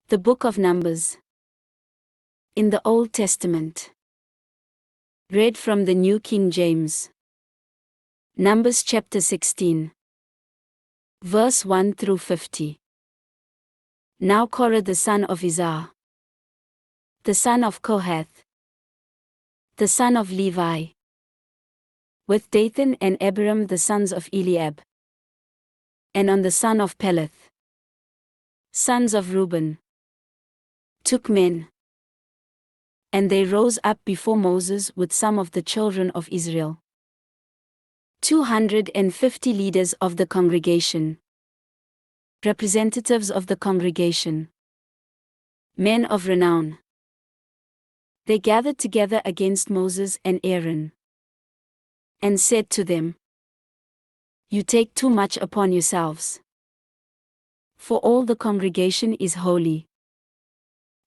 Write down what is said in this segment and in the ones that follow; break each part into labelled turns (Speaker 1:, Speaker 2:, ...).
Speaker 1: The Book of Numbers. In the Old Testament. Read from the New King James. Numbers chapter 16. Verse 1 through 50. Now Korah the son of Izhar, the son of Kohath, the son of Levi, with Dathan and Abiram the sons of Eliab, and on the son of Peleth, sons of Reuben, took men. And they rose up before Moses with some of the children of Israel. 250 leaders of the congregation, representatives of the congregation, men of renown. They gathered together against Moses and Aaron, and said to them, "You take too much upon yourselves. For all the congregation is holy,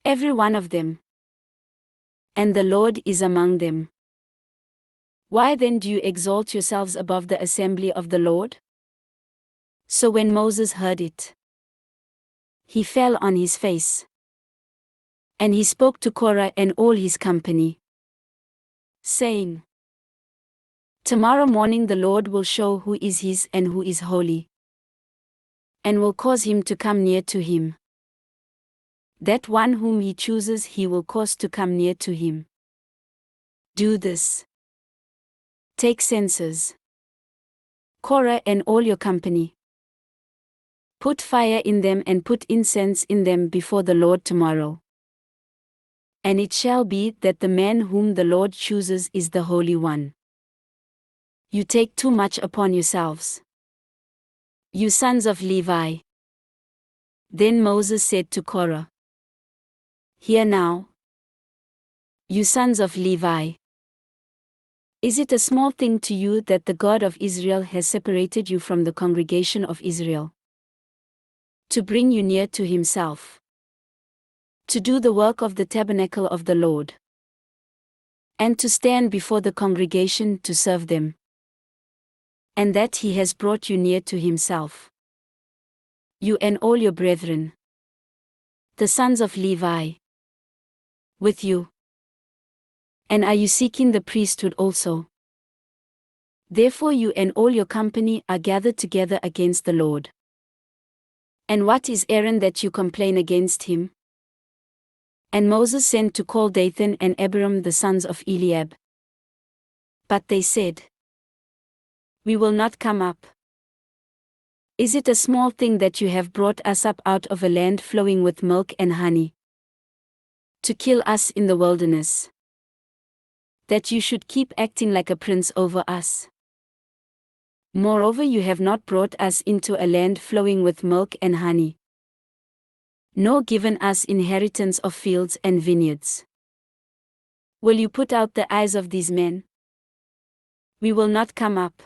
Speaker 1: every one of them, and the Lord is among them. Why then do you exalt yourselves above the assembly of the Lord?" So when Moses heard it, he fell on his face. And he spoke to Korah and all his company, saying, "Tomorrow morning the Lord will show who is his and who is holy, and will cause him to come near to him. That one whom he chooses he will cause to come near to him. Do this. Take censers, Korah and all your company. Put fire in them and put incense in them before the Lord tomorrow. And it shall be that the man whom the Lord chooses is the Holy One. You take too much upon yourselves, you sons of Levi." Then Moses said to Korah, "Hear now, you sons of Levi. Is it a small thing to you that the God of Israel has separated you from the congregation of Israel, to bring you near to himself, to do the work of the tabernacle of the Lord, and to stand before the congregation to serve them, and that he has brought you near to himself, you and all your brethren, the sons of Levi, with you? And are you seeking the priesthood also? Therefore you and all your company are gathered together against the Lord. And what is Aaron that you complain against him?" And Moses sent to call Dathan and Abiram the sons of Eliab. But they said, "We will not come up. Is it a small thing that you have brought us up out of a land flowing with milk and honey, to kill us in the wilderness, that you should keep acting like a prince over us? Moreover, you have not brought us into a land flowing with milk and honey, nor given us inheritance of fields and vineyards. Will you put out the eyes of these men? We will not come up."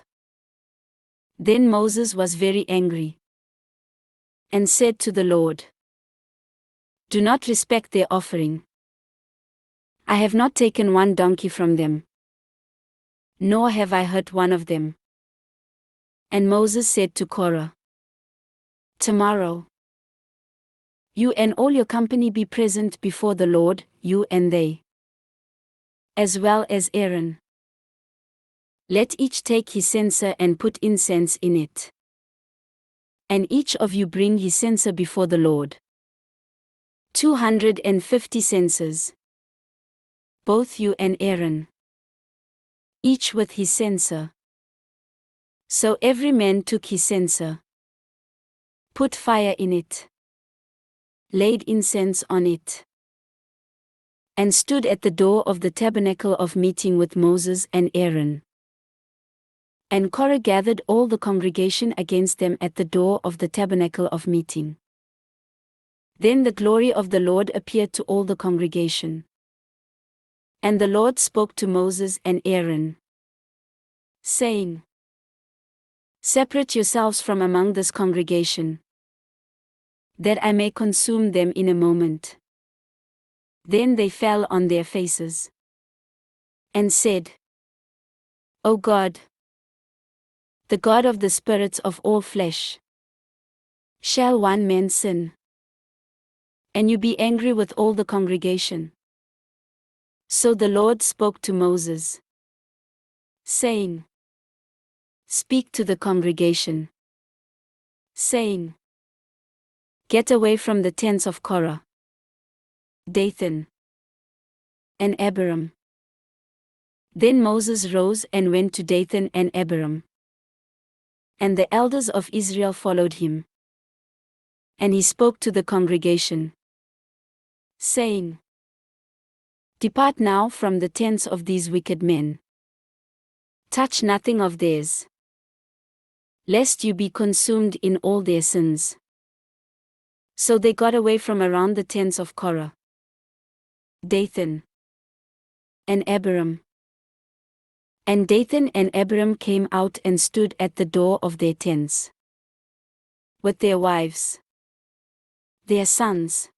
Speaker 1: Then Moses was very angry, and said to the Lord, "Do not respect their offering. I have not taken one donkey from them, nor have I hurt one of them." And Moses said to Korah, "Tomorrow, you and all your company be present before the Lord, you and they, as well as Aaron. Let each take his censer and put incense in it. And each of you bring his censer before the Lord. 250 censers, both you and Aaron, each with his censer." So every man took his censer, put fire in it, laid incense on it, and stood at the door of the tabernacle of meeting with Moses and Aaron. And Korah gathered all the congregation against them at the door of the tabernacle of meeting. Then the glory of the Lord appeared to all the congregation. And the Lord spoke to Moses and Aaron, saying, "Separate yourselves from among this congregation, that I may consume them in a moment." Then they fell on their faces, and said, "O God, the God of the spirits of all flesh, shall one man sin? and you be angry with all the congregation. So the Lord spoke to Moses, saying, Speak to the congregation, saying, Get away from the tents of Korah, Dathan, and Abiram. Then Moses rose and went to Dathan and Abiram. And the elders of Israel followed him. And he spoke to the congregation, saying, Depart now from the tents of these wicked men. Touch nothing of theirs, lest you be consumed in all their sins. So they got away from around the tents of Korah, Dathan, and Abiram. And Dathan and Abiram came out and stood at the door of their tents, with their wives, their sons,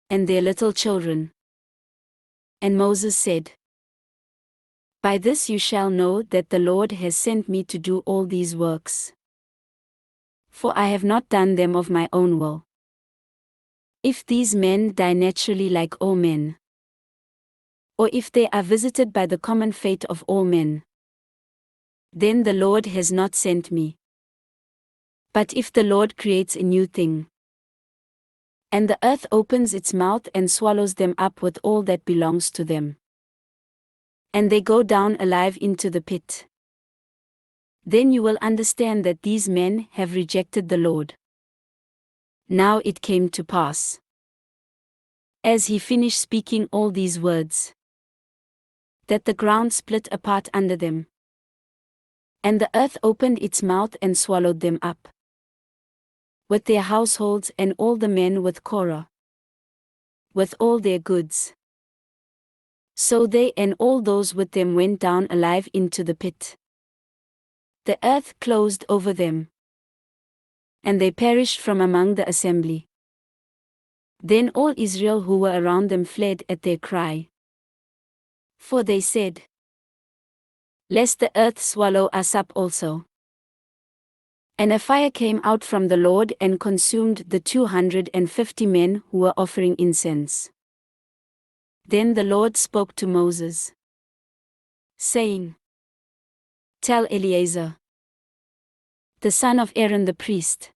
Speaker 1: and their little children. And Moses said, By this you shall know that the Lord has sent me to do all these works. For I have not done them of my own will. If these men die naturally like all men, or if they are visited by the common fate of all men, then the Lord has not sent me. But if the Lord creates a new thing, and the earth opens its mouth and swallows them up with all that belongs to them, and they go down alive into the pit, then you will understand that these men have rejected the Lord. Now it came to pass, as he finished speaking all these words, that the ground split apart under them, and the earth opened its mouth and swallowed them up, with their households and all the men with Korah, with all their goods. So they and all those with them went down alive into the pit. The earth closed over them, and they perished from among the assembly. Then all Israel who were around them fled at their cry. For they said, Lest the earth swallow us up also. And a fire came out from the Lord and consumed the 250 men who were offering incense. Then the Lord spoke to Moses, saying, Tell Eleazar, the son of Aaron the priest,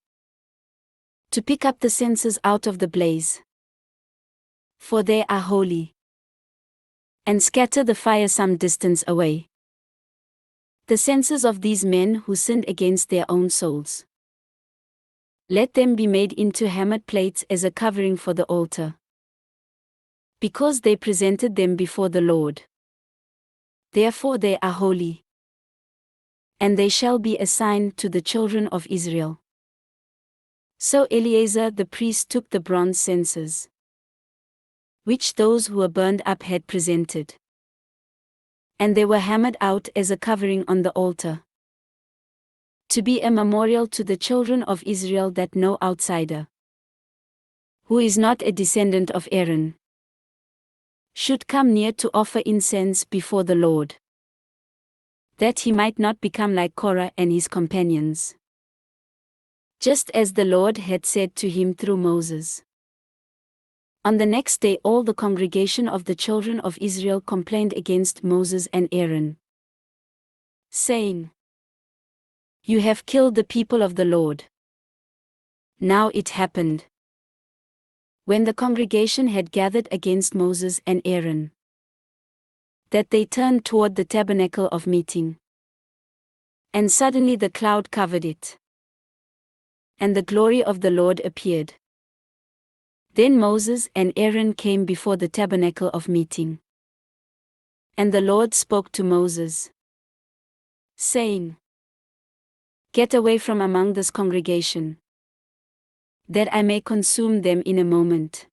Speaker 1: to pick up the censers out of the blaze, for they are holy, and scatter the fire some distance away. The censers of these men who sinned against their own souls. Let them be made into hammered plates as a covering for the altar, because they presented them before the Lord. Therefore they are holy, and they shall be a sign to the children of Israel. So Eleazar the priest took the bronze censers, which those who were burned up had presented, and they were hammered out as a covering on the altar, to be a memorial to the children of Israel that no outsider, who is not a descendant of Aaron, should come near to offer incense before the Lord, that he might not become like Korah and his companions, just as the Lord had said to him through Moses. On the next day all the congregation of the children of Israel complained against Moses and Aaron, saying, You have killed the people of the Lord. Now it happened, when the congregation had gathered against Moses and Aaron, that they turned toward the tabernacle of meeting. And suddenly the cloud covered it, and the glory of the Lord appeared. Then Moses and Aaron came before the tabernacle of meeting. And the Lord spoke to Moses, saying, Get away from among this congregation, that I may consume them in a moment.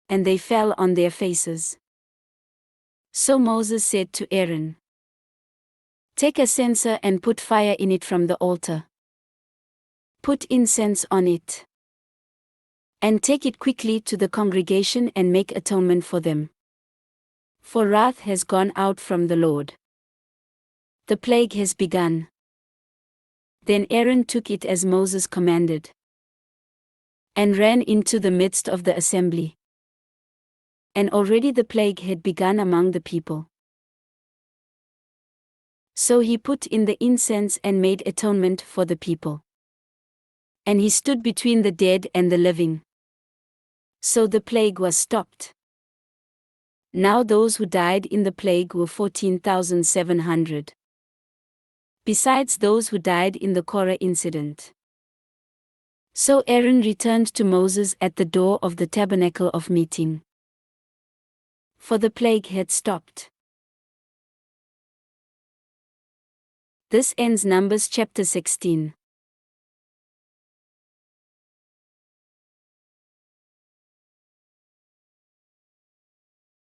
Speaker 1: And they fell on their faces. So Moses said to Aaron, Take a censer and put fire in it from the altar. Put incense on it, and take it quickly to the congregation and make atonement for them. For wrath has gone out from the Lord. The plague has begun. Then Aaron took it as Moses commanded. and ran into the midst of the assembly. And already the plague had begun among the people. So he put in the incense and made atonement for the people. And he stood between the dead and the living. So the plague was stopped. Now those who died in the plague were 14,700. Besides those who died in the Korah incident. So Aaron returned to Moses at the door of the tabernacle of meeting. For the plague had stopped. This ends Numbers chapter 16.